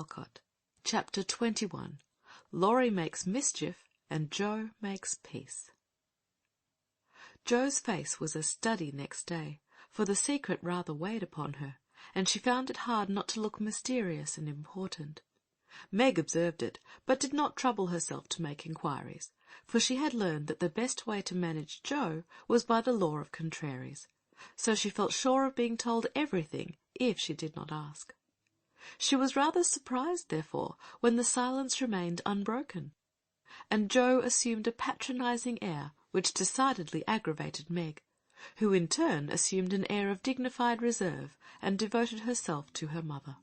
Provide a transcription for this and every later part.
Walcott. Chapter 21. Laurie Makes Mischief and Joe Makes Peace. Joe's face was a study next day, for the secret rather weighed upon her, and she found it hard not to look mysterious and important. Meg observed it, but did not trouble herself to make inquiries, for she had learned that the best way to manage Joe was by the law of contraries, so she felt sure of being told everything if she did not ask. She was rather surprised, therefore, when the silence remained unbroken, and Joe assumed a patronizing air which decidedly aggravated Meg, who in turn assumed an air of dignified reserve and devoted herself to her mother.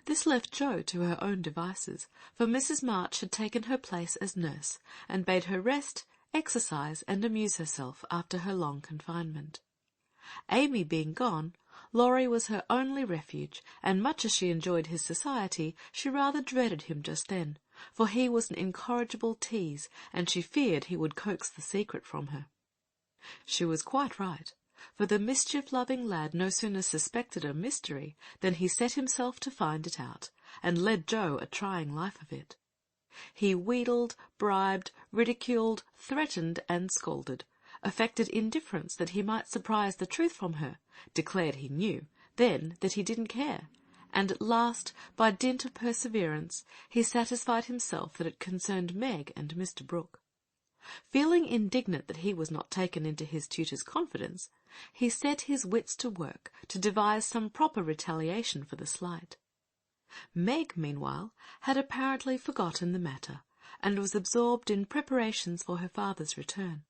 This left Joe to her own devices, for Mrs. March had taken her place as nurse, and bade her rest, exercise, and amuse herself after her long confinement. Amy being gone, Laurie was her only refuge, and much as she enjoyed his society, she rather dreaded him just then, for he was an incorrigible tease, and she feared he would coax the secret from her. She was quite right, for the mischief-loving lad no sooner suspected a mystery than he set himself to find it out, and led Joe a trying life of it. He wheedled, bribed, ridiculed, threatened, and scolded, affected indifference that he might surprise the truth from her, declared he knew, then that he didn't care, and at last, by dint of perseverance, he satisfied himself that it concerned Meg and Mr. Brooke. Feeling indignant that he was not taken into his tutor's confidence, he set his wits to work to devise some proper retaliation for the slight. Meg, meanwhile, had apparently forgotten the matter, and was absorbed in preparations for her father's return.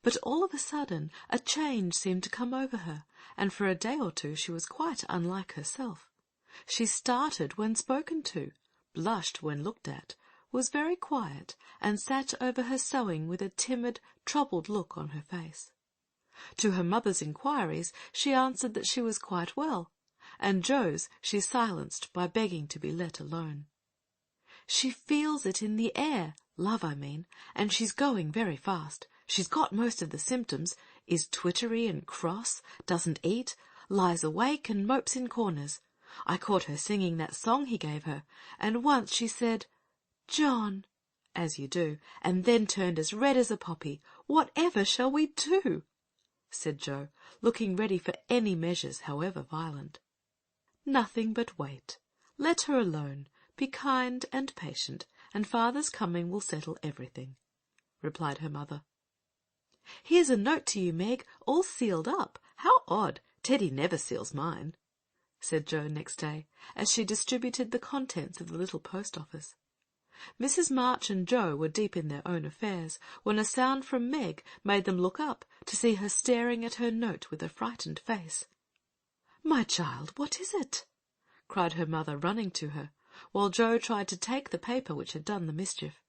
But all of a sudden a change seemed to come over her, and for a day or two she was quite unlike herself. She started when spoken to, blushed when looked at, was very quiet, and sat over her sewing with a timid, troubled look on her face. To her mother's inquiries she answered that she was quite well, and Joe's she silenced by begging to be let alone. She feels it in the air, love I mean, and she's going very fast. She's got most of the symptoms, is twittery and cross, doesn't eat, lies awake and mopes in corners. I caught her singing that song he gave her, and once she said, "John," as you do, and then turned as red as a poppy. "Whatever shall we do?" said Joe, looking ready for any measures, however violent. "Nothing but wait. Let her alone. Be kind and patient, and father's coming will settle everything," replied her mother. "Here's a note to you, Meg, all sealed up. How odd! Teddy never seals mine," said Joe next day, as she distributed the contents of the little post-office. Mrs. March and Joe were deep in their own affairs, when a sound from Meg made them look up to see her staring at her note with a frightened face. "My child, what is it?" cried her mother, running to her, while Joe tried to take the paper which had done the mischief.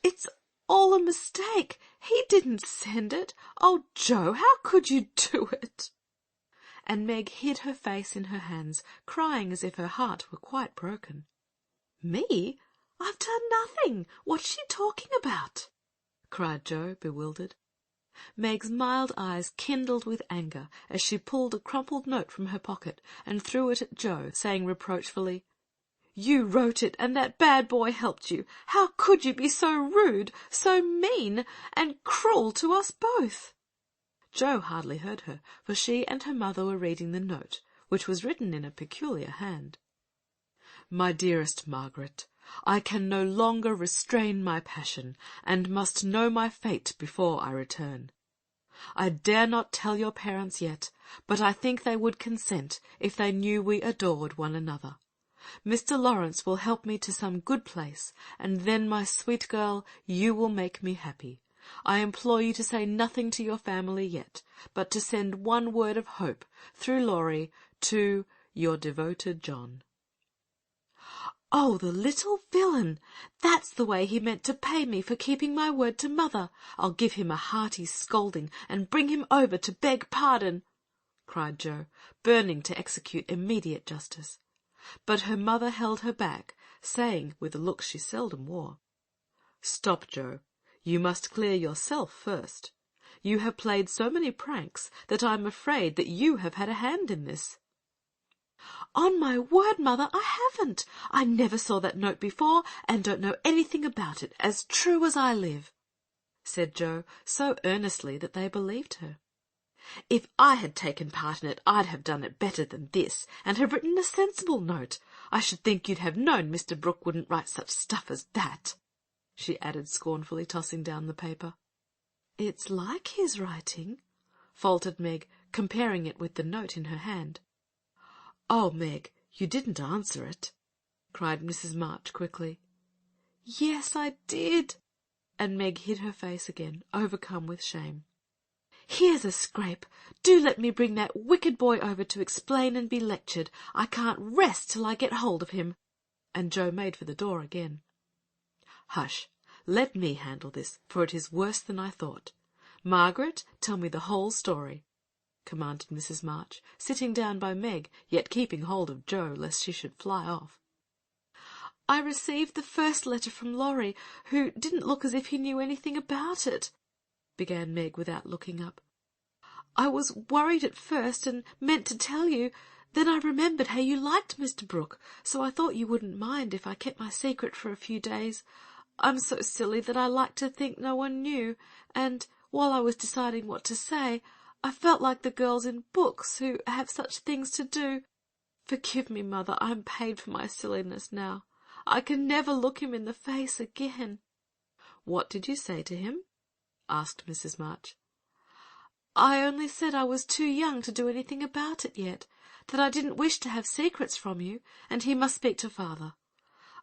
"It's all a mistake. He didn't send it. Oh, Joe, how could you do it?" And Meg hid her face in her hands, crying as if her heart were quite broken. "Me? I've done nothing. What's she talking about?" cried Joe, bewildered. Meg's mild eyes kindled with anger as she pulled a crumpled note from her pocket and threw it at Joe, saying reproachfully, "You wrote it, and that bad boy helped you. How could you be so rude, so mean, and cruel to us both?" Joe hardly heard her, for she and her mother were reading the note, which was written in a peculiar hand. "My dearest Margaret, I can no longer restrain my passion, and must know my fate before I return. I dare not tell your parents yet, but I think they would consent if they knew we adored one another. Mr. Lawrence will help me to some good place, and then, my sweet girl, you will make me happy. I implore you to say nothing to your family yet, but to send one word of hope, through Laurie, to your devoted John." "Oh, the little villain! That's the way he meant to pay me for keeping my word to mother. I'll give him a hearty scolding, and bring him over to beg pardon," cried Joe, burning to execute immediate justice. But her mother held her back, saying, with a look she seldom wore, "Stop, Joe. You must clear yourself first. You have played so many pranks that I'm afraid that you have had a hand in this." "On my word, Mother, I haven't. I never saw that note before, and don't know anything about it, as true as I live," said Jo, so earnestly that they believed her. "If I had taken part in it, I'd have done it better than this, and have written a sensible note. I should think you'd have known Mr. Brooke wouldn't write such stuff as that," she added scornfully, tossing down the paper. "It's like his writing," faltered Meg, comparing it with the note in her hand. "Oh, Meg, you didn't answer it," cried Mrs. March quickly. "Yes, I did," and Meg hid her face again, overcome with shame. "Here's a scrape. Do let me bring that wicked boy over to explain and be lectured. I can't rest till I get hold of him," and Jo made for the door again. "Hush, let me handle this, for it is worse than I thought. Margaret, tell me the whole story," commanded Mrs. March, sitting down by Meg, yet keeping hold of Jo lest she should fly off. "I received the first letter from Laurie, who didn't look as if he knew anything about it," began Meg without looking up. "I was worried at first and meant to tell you. Then I remembered how you liked Mr. Brooke, so I thought you wouldn't mind if I kept my secret for a few days. I'm so silly that I like to think no one knew, and while I was deciding what to say, I felt like the girls in books who have such things to do. Forgive me, Mother, I'm paid for my silliness now. I can never look him in the face again." "What did you say to him?" asked Mrs. March. "I only said I was too young to do anything about it yet, that I didn't wish to have secrets from you, and he must speak to Father.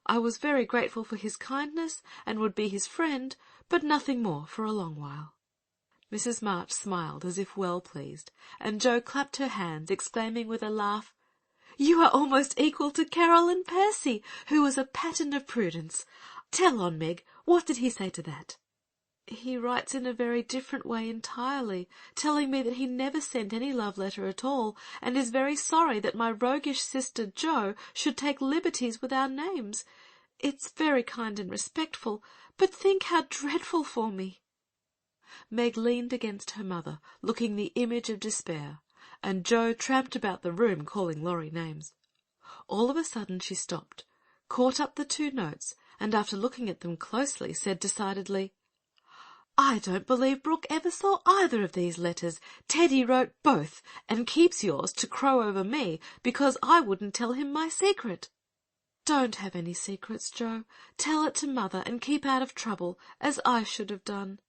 I was very grateful for his kindness, and would be his friend, but nothing more for a long while." Mrs. March smiled as if well pleased, and Jo clapped her hands, exclaiming with a laugh, "You are almost equal to Caroline Percy, who was a pattern of prudence. Tell on, Meg, what did he say to that?" "He writes in a very different way entirely, telling me that he never sent any love letter at all, and is very sorry that my roguish sister Jo should take liberties with our names. It's very kind and respectful, but think how dreadful for me." Meg leaned against her mother, looking the image of despair, and Jo tramped about the room calling Laurie names. All of a sudden she stopped, caught up the two notes, and after looking at them closely, said decidedly, "I don't believe Brooke ever saw either of these letters. Teddy wrote both, and keeps yours to crow over me because I wouldn't tell him my secret." "Don't have any secrets, Jo. Tell it to Mother and keep out of trouble, as I should have done,"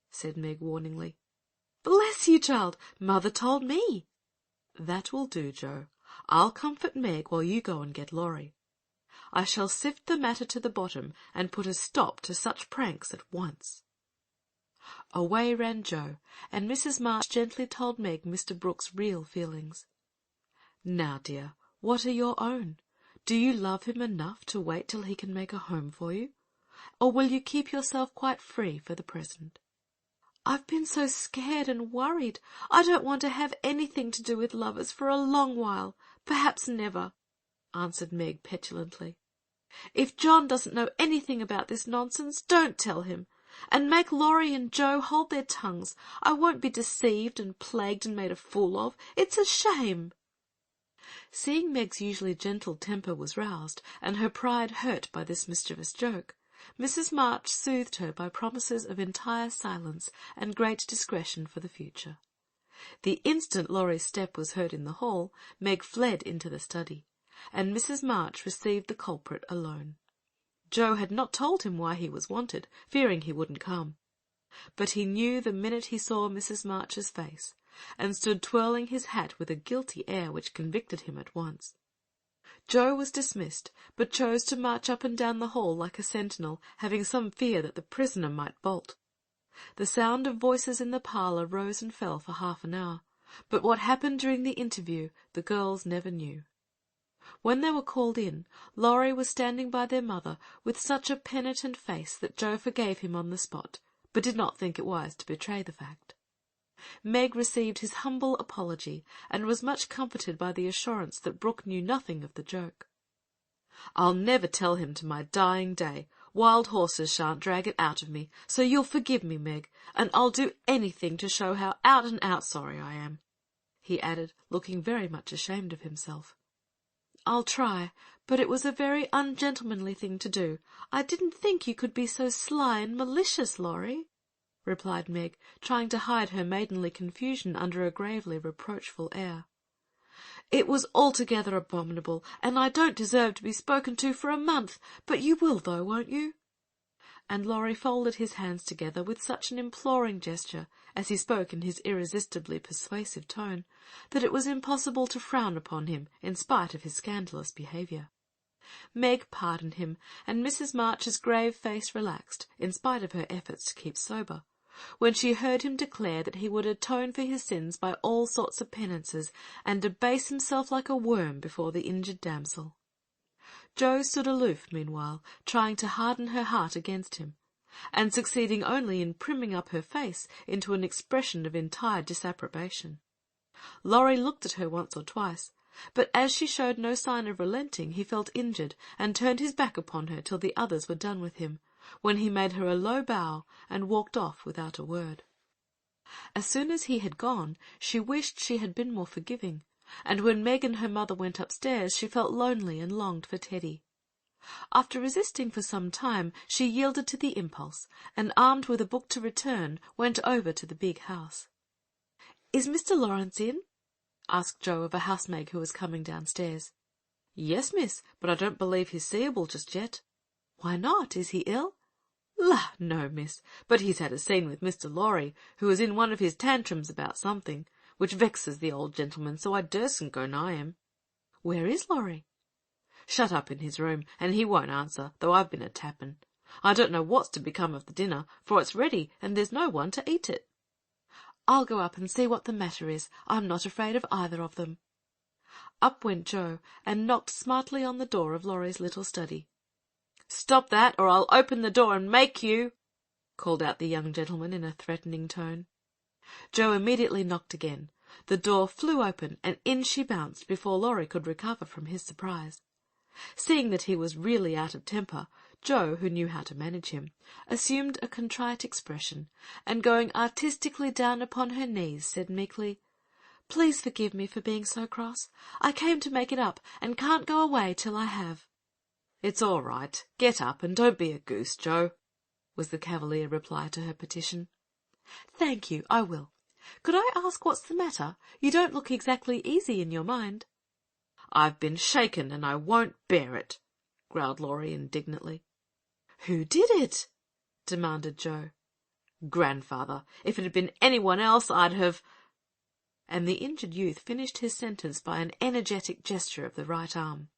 said Meg warningly. "Bless you, child, Mother told me." "That will do, Jo. I'll comfort Meg while you go and get Laurie. I shall sift the matter to the bottom and put a stop to such pranks at once." Away ran Jo, and Mrs. March gently told Meg Mr. Brooke's real feelings. "Now, dear, what are your own? Do you love him enough to wait till he can make a home for you, or will you keep yourself quite free for the present?" "I've been so scared and worried. I don't want to have anything to do with lovers for a long while, perhaps never," answered Meg petulantly. "If John doesn't know anything about this nonsense, don't tell him. And make Laurie and Jo hold their tongues. I won't be deceived and plagued and made a fool of. It's a shame." Seeing Meg's usually gentle temper was roused, and her pride hurt by this mischievous joke, Mrs. March soothed her by promises of entire silence and great discretion for the future. The instant Laurie's step was heard in the hall, Meg fled into the study, and Mrs. March received the culprit alone. Jo had not told him why he was wanted, fearing he wouldn't come. But he knew the minute he saw Mrs. March's face, and stood twirling his hat with a guilty air which convicted him at once. Jo was dismissed, but chose to march up and down the hall like a sentinel, having some fear that the prisoner might bolt. The sound of voices in the parlour rose and fell for half an hour, but what happened during the interview the girls never knew. When they were called in, Laurie was standing by their mother with such a penitent face that Jo forgave him on the spot, but did not think it wise to betray the fact. Meg received his humble apology, and was much comforted by the assurance that Brooke knew nothing of the joke. "I'll never tell him to my dying day. Wild horses shan't drag it out of me, so you'll forgive me, Meg, and I'll do anything to show how out and out sorry I am," he added, looking very much ashamed of himself. I'll try, but it was a very ungentlemanly thing to do. I didn't think you could be so sly and malicious, Laurie," replied Meg, trying to hide her maidenly confusion under a gravely reproachful air. "It was altogether abominable, and I don't deserve to be spoken to for a month, but you will, though, won't you?" And Laurie folded his hands together with such an imploring gesture, as he spoke in his irresistibly persuasive tone, that it was impossible to frown upon him in spite of his scandalous behaviour. Meg pardoned him, and Mrs. March's grave face relaxed, in spite of her efforts to keep sober, when she heard him declare that he would atone for his sins by all sorts of penances, and debase himself like a worm before the injured damsel. Jo stood aloof meanwhile, trying to harden her heart against him, and succeeding only in primming up her face into an expression of entire disapprobation. Laurie looked at her once or twice, but as she showed no sign of relenting, he felt injured, and turned his back upon her till the others were done with him, when he made her a low bow and walked off without a word. As soon as he had gone, she wished she had been more forgiving, and when Meg and her mother went upstairs, she felt lonely and longed for Teddy. After resisting for some time, she yielded to the impulse, and, armed with a book to return, went over to the big house. "Is Mr. Lawrence in?" asked Jo of a housemaid who was coming downstairs. "Yes, miss, but I don't believe he's seeable just yet." "Why not? Is he ill?" "La, no, miss, but he's had a scene with Mr. Laurie, who is in one of his tantrums about something, which vexes the old gentleman, so I durstn't go nigh him." "Where is Laurie?" "Shut up in his room, and he won't answer, though I've been a-tapping. I don't know what's to become of the dinner, for it's ready, and there's no one to eat it." "I'll go up and see what the matter is. I'm not afraid of either of them." Up went Jo, and knocked smartly on the door of Laurie's little study. "Stop that, or I'll open the door and make you," called out the young gentleman in a threatening tone. Jo immediately knocked again. The door flew open, and in she bounced before Laurie could recover from his surprise. Seeing that he was really out of temper, Jo, who knew how to manage him, assumed a contrite expression, and going artistically down upon her knees, said meekly, "Please forgive me for being so cross. I came to make it up, and can't go away till I have." "It's all right. Get up, and don't be a goose, Jo," was the cavalier reply to her petition. "Thank you, I will. Could I ask what's the matter? You don't look exactly easy in your mind." "I've been shaken, and I won't bear it," growled Laurie indignantly. "Who did it?" demanded Jo. "Grandfather. If it had been anyone else, I'd have—" And the injured youth finished his sentence by an energetic gesture of the right arm.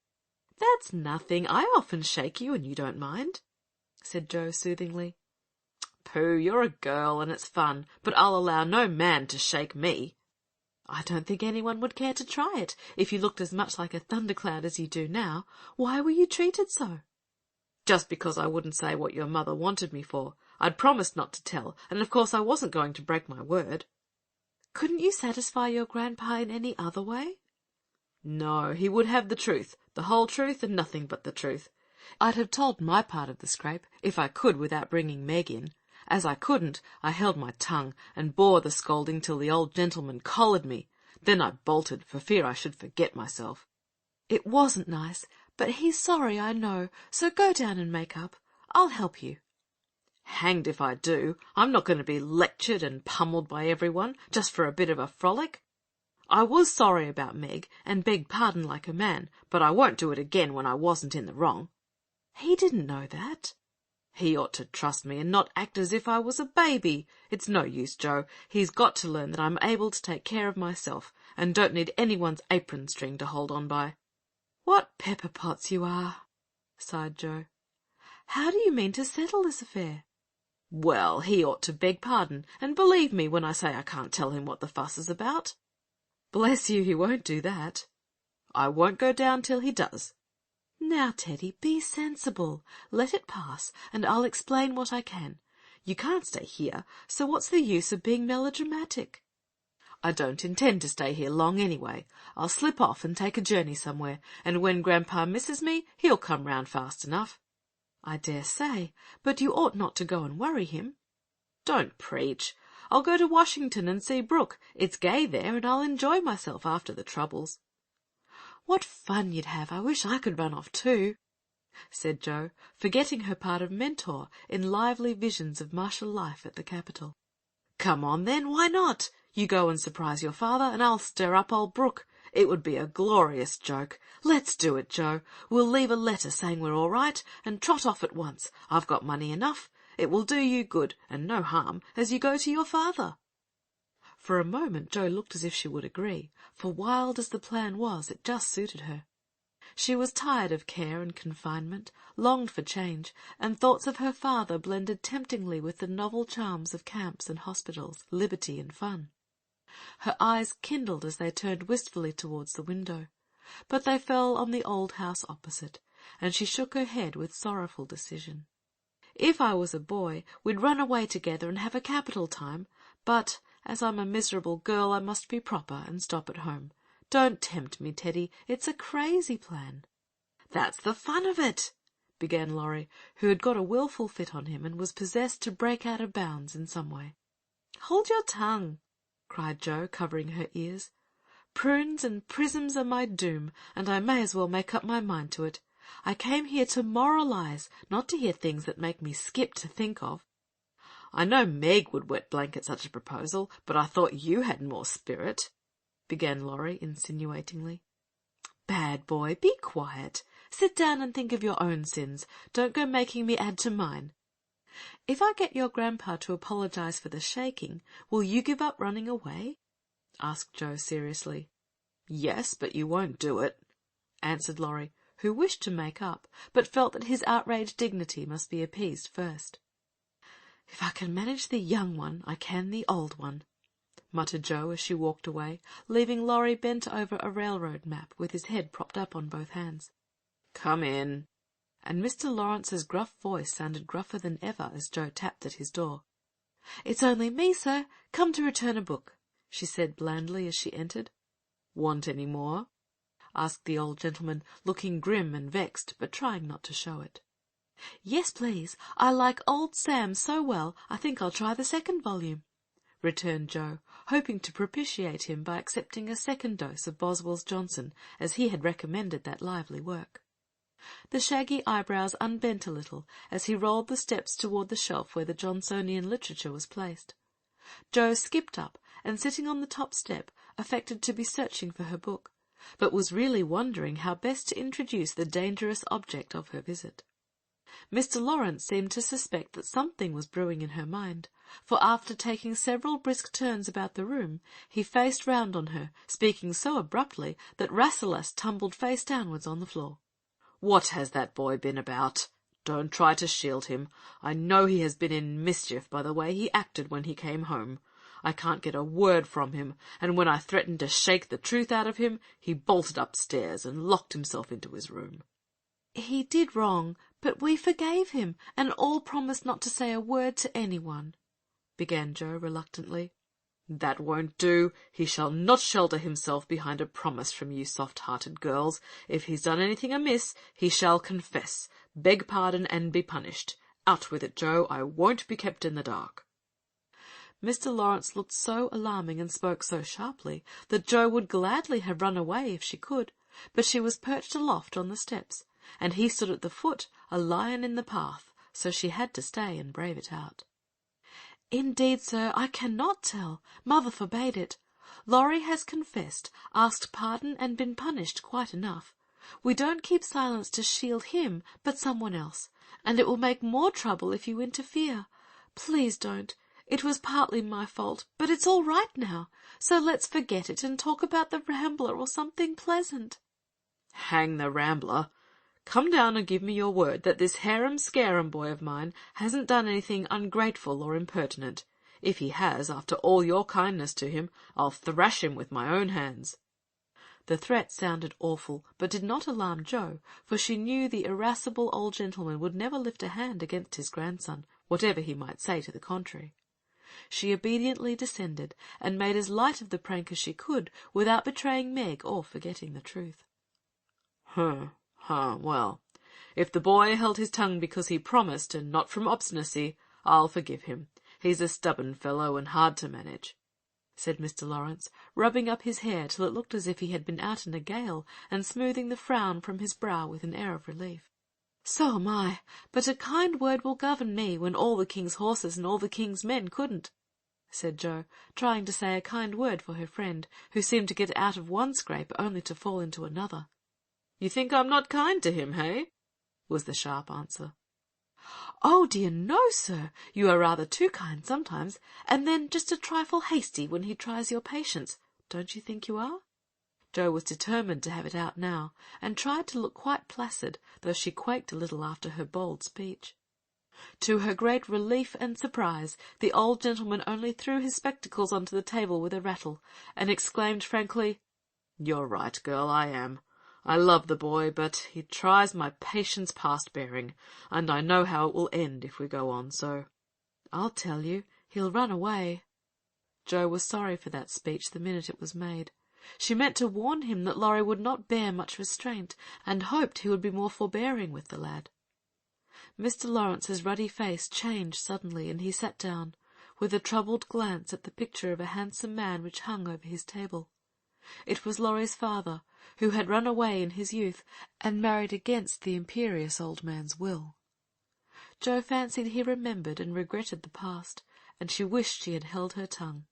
"That's nothing. I often shake you, and you don't mind," said Jo soothingly. "Pooh, you're a girl, and it's fun, but I'll allow no man to shake me." "I don't think anyone would care to try it, if you looked as much like a thundercloud as you do now. Why were you treated so?" "Just because I wouldn't say what your mother wanted me for. I'd promised not to tell, and of course I wasn't going to break my word." "Couldn't you satisfy your grandpa in any other way?" "No, he would have the truth, the whole truth, and nothing but the truth. I'd have told my part of the scrape, if I could without bringing Meg in. As I couldn't, I held my tongue, and bore the scolding till the old gentleman collared me. Then I bolted, for fear I should forget myself." "It wasn't nice, but he's sorry, I know, so go down and make up. I'll help you." "Hanged if I do. I'm not going to be lectured and pummelled by everyone, just for a bit of a frolic. I was sorry about Meg, and begged pardon like a man, but I won't do it again when I wasn't in the wrong." "He didn't know that." "He ought to trust me, and not act as if I was a baby. It's no use, Jo. He's got to learn that I'm able to take care of myself, and don't need anyone's apron string to hold on by." "What pepper pots you are," sighed Jo. "How do you mean to settle this affair?" "Well, he ought to beg pardon, and believe me when I say I can't tell him what the fuss is about." "Bless you, he won't do that." "I won't go down till he does." "Now, Teddy, be sensible. Let it pass, and I'll explain what I can. You can't stay here, so what's the use of being melodramatic?" "I don't intend to stay here long anyway. I'll slip off and take a journey somewhere, and when Grandpa misses me, he'll come round fast enough." "I dare say, but you ought not to go and worry him." "Don't preach. I'll go to Washington and see Brooke. It's gay there, and I'll enjoy myself after the troubles." "What fun you'd have! I wish I could run off too," said Jo, forgetting her part of mentor in lively visions of martial life at the capital. "Come on, then, why not? You go and surprise your father, and I'll stir up old Brooke. It would be a glorious joke. Let's do it, Jo. We'll leave a letter saying we're all right, and trot off at once. I've got money enough. It will do you good, and no harm, as you go to your father." For a moment Jo looked as if she would agree, for wild as the plan was, it just suited her. She was tired of care and confinement, longed for change, and thoughts of her father blended temptingly with the novel charms of camps and hospitals, liberty and fun. Her eyes kindled as they turned wistfully towards the window, but they fell on the old house opposite, and she shook her head with sorrowful decision. "If I was a boy, we'd run away together and have a capital time, but as I'm a miserable girl, I must be proper and stop at home. Don't tempt me, Teddy. It's a crazy plan." "That's the fun of it," began Laurie, who had got a wilful fit on him and was possessed to break out of bounds in some way. "Hold your tongue," cried Jo, covering her ears. "Prunes and prisms are my doom, and I may as well make up my mind to it. I came here to moralize, not to hear things that make me skip to think of." "I know Meg would wet blanket such a proposal, but I thought you had more spirit," began Laurie insinuatingly. "Bad boy, be quiet. Sit down and think of your own sins. Don't go making me add to mine. If I get your grandpa to apologize for the shaking, will you give up running away?" asked Jo seriously. "Yes, but you won't do it," answered Laurie, who wished to make up, but felt that his outraged dignity must be appeased first. "If I can manage the young one, I can the old one," muttered Jo as she walked away, leaving Laurie bent over a railroad map with his head propped up on both hands. "Come in," and Mr. Lawrence's gruff voice sounded gruffer than ever as Jo tapped at his door. "It's only me, sir, come to return a book," she said blandly as she entered. "Want any more?" asked the old gentleman, looking grim and vexed, but trying not to show it. "Yes, please. I like Old Sam so well, I think I'll try the second volume," returned Jo, hoping to propitiate him by accepting a second dose of Boswell's Johnson, as he had recommended that lively work. The shaggy eyebrows unbent a little as he rolled the steps toward the shelf where the Johnsonian literature was placed. Jo skipped up, and sitting on the top step, affected to be searching for her book, but was really wondering how best to introduce the dangerous object of her visit. Mr. Lawrence seemed to suspect that something was brewing in her mind, for after taking several brisk turns about the room, he faced round on her, speaking so abruptly that Rasselas tumbled face downwards on the floor. "What has that boy been about? Don't try to shield him. I know he has been in mischief by the way he acted when he came home. I can't get a word from him, and when I threatened to shake the truth out of him, he bolted upstairs and locked himself into his room." "He did wrong, but we forgave him, and all promised not to say a word to anyone," began Jo reluctantly. "That won't do. He shall not shelter himself behind a promise from you soft-hearted girls. If he's done anything amiss, he shall confess, beg pardon, and be punished. Out with it, Jo. I won't be kept in the dark." Mr. Lawrence looked so alarming and spoke so sharply that Jo would gladly have run away if she could, but she was perched aloft on the steps, and he stood at the foot, a lion in the path, so she had to stay and brave it out. "Indeed, sir, I cannot tell. Mother forbade it. Laurie has confessed, asked pardon, and been punished quite enough. We don't keep silence to shield him, but someone else, and it will make more trouble if you interfere. Please don't. It was partly my fault, but it's all right now, so let's forget it and talk about the Rambler or something pleasant." "Hang the Rambler. Come down and give me your word that this harum-scarum boy of mine hasn't done anything ungrateful or impertinent. If he has, after all your kindness to him, I'll thrash him with my own hands." The threat sounded awful, but did not alarm Jo, for she knew the irascible old gentleman would never lift a hand against his grandson, whatever he might say to the contrary. She obediently descended, and made as light of the prank as she could, without betraying Meg or forgetting the truth. Well, if the boy held his tongue because he promised, and not from obstinacy, I'll forgive him. He's a stubborn fellow and hard to manage." said Mr. Lawrence, rubbing up his hair till it looked as if he had been out in a gale, and smoothing the frown from his brow with an air of relief. "So am I, but a kind word will govern me when all the king's horses and all the king's men couldn't," said Jo, trying to say a kind word for her friend, who seemed to get out of one scrape only to fall into another. "You think I'm not kind to him, hey?" was the sharp answer. "Oh, dear, no, sir. You are rather too kind sometimes, and then just a trifle hasty when he tries your patience. Don't you think you are?" Jo was determined to have it out now, and tried to look quite placid, though she quaked a little after her bold speech. To her great relief and surprise, the old gentleman only threw his spectacles onto the table with a rattle, and exclaimed frankly, "You're right, girl, I am. I love the boy, but he tries my patience past bearing, and I know how it will end if we go on so. I'll tell you, he'll run away." Jo was sorry for that speech the minute it was made. She meant to warn him that Laurie would not bear much restraint, and hoped he would be more forbearing with the lad. Mr. Lawrence's ruddy face changed suddenly, and he sat down, with a troubled glance at the picture of a handsome man which hung over his table. It was Laurie's father, who had run away in his youth, and married against the imperious old man's will. Jo fancied he remembered and regretted the past, and she wished she had held her tongue.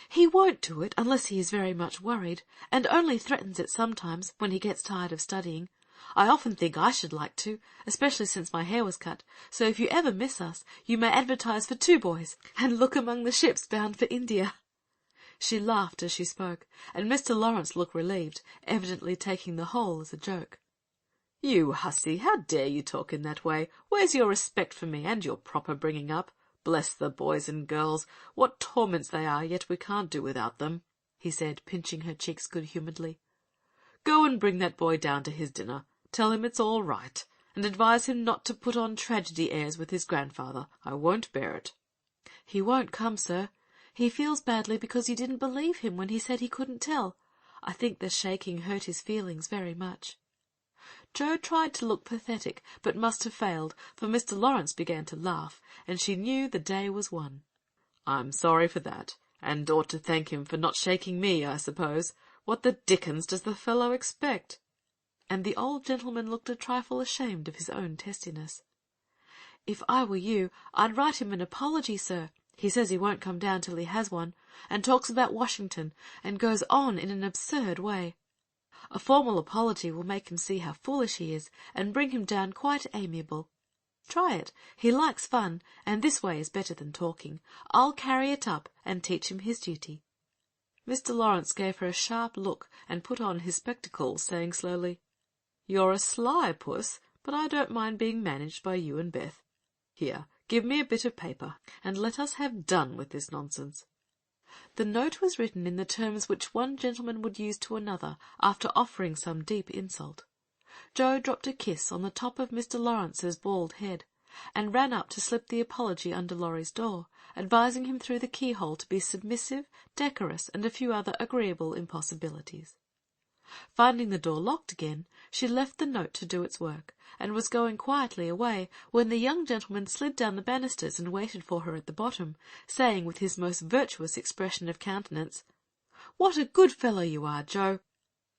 "He won't do it unless he is very much worried, and only threatens it sometimes when he gets tired of studying. I often think I should like to, especially since my hair was cut, so if you ever miss us, you may advertise for 2 boys, and look among the ships bound for India." She laughed as she spoke, and Mr. Lawrence looked relieved, evidently taking the whole as a joke. "You hussy, how dare you talk in that way? Where's your respect for me and your proper bringing up? Bless the boys and girls, what torments they are, yet we can't do without them," he said, pinching her cheeks good-humouredly. "Go and bring that boy down to his dinner. Tell him it's all right, and advise him not to put on tragedy airs with his grandfather. I won't bear it." "He won't come, sir. He feels badly because you didn't believe him when he said he couldn't tell. I think the shaking hurt his feelings very much." Jo tried to look pathetic, but must have failed, for Mr. Lawrence began to laugh, and she knew the day was won. "I'm sorry for that, and ought to thank him for not shaking me, I suppose. What the dickens does the fellow expect?" And the old gentleman looked a trifle ashamed of his own testiness. "If I were you, I'd write him an apology, sir. He says he won't come down till he has one, and talks about Washington, and goes on in an absurd way. A formal apology will make him see how foolish he is, and bring him down quite amiable. Try it. He likes fun, and this way is better than talking. I'll carry it up, and teach him his duty." Mr. Lawrence gave her a sharp look, and put on his spectacles, saying slowly, "You're a sly puss, but I don't mind being managed by you and Beth. Here, give me a bit of paper, and let us have done with this nonsense." The note was written in the terms which one gentleman would use to another after offering some deep insult. Jo dropped a kiss on the top of Mr. Lawrence's bald head, and ran up to slip the apology under Laurie's door, advising him through the keyhole to be submissive, decorous, and a few other agreeable impossibilities. Finding the door locked again, she left the note to do its work, and was going quietly away when the young gentleman slid down the banisters and waited for her at the bottom, saying with his most virtuous expression of countenance, "What a good fellow you are, Jo!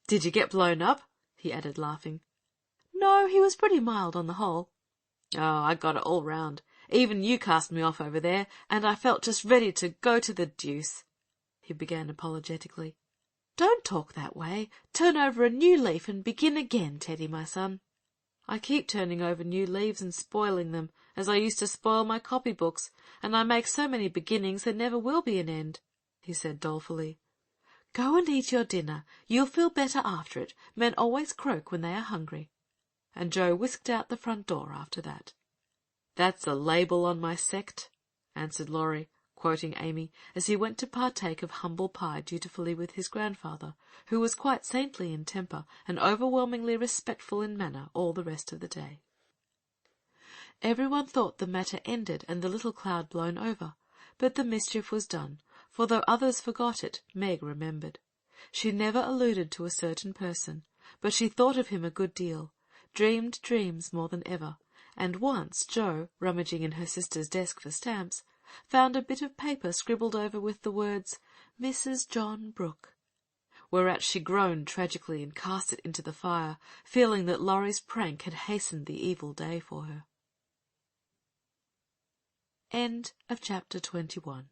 Did you get blown up?" he added, laughing. "No, he was pretty mild on the whole." "Oh, I got it all round. Even you cast me off over there, and I felt just ready to go to the deuce," he began apologetically. "Don't talk that way. Turn over a new leaf and begin again, Teddy, my son." "I keep turning over new leaves and spoiling them, as I used to spoil my copybooks, and I make so many beginnings there never will be an end," he said dolefully. "Go and eat your dinner. You'll feel better after it. Men always croak when they are hungry." And Jo whisked out the front door after that. "That's a label on my sect," answered Laurie, quoting Amy, as he went to partake of humble pie dutifully with his grandfather, who was quite saintly in temper and overwhelmingly respectful in manner all the rest of the day. Everyone thought the matter ended and the little cloud blown over, but the mischief was done, for though others forgot it, Meg remembered. She never alluded to a certain person, but she thought of him a good deal, dreamed dreams more than ever, and once Jo, rummaging in her sister's desk for stamps, found a bit of paper scribbled over with the words, "Mrs. John Brooke," whereat she groaned tragically and cast it into the fire, feeling that Laurie's prank had hastened the evil day for her. End of chapter 21.